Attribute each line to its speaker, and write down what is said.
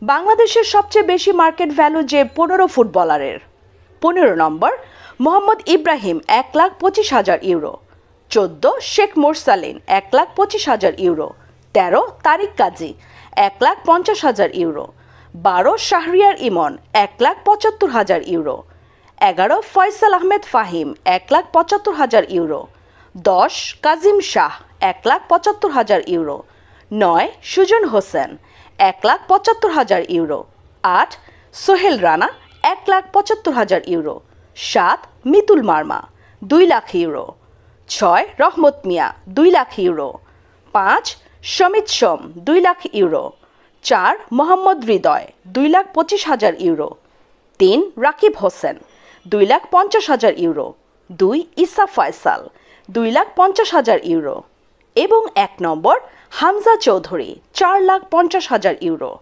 Speaker 1: বাংলাদেশের সবচেয়ে বেশি মার্কেট ভ্যালু যে 15 ফুটবলারের। 15 number Mohammad Ibrahim 1,25,000 euro. 14 Sheikh Morsalin 1,25,000 euro. 13 Tariq Kazi 1,50,000 euro. 12 Shahriar Emon 1,75,000 euro. 11 Faisal Ahmed Fahim 1,75,000 euro. 10 Kazim Shah 1,75,000 euro. 9 Sujon Hossain 1,75,000 euro. 8 Sohel Rana 1,75,000 euro. 7 Mitul Marma 2 lakh euro. 6 Rahmat Mia 2 lakh euro. 5 Samit Som 2 lakh euro. 4 Mohammad Hridoy 2,25,000 euro. 3 Rakib Hossain 2,50,000 euro. 2 ইসা Faisal 2,50,000 euro এবং 1 নম্বর হামজা চৌধুরী 4,50,000 ইউরো।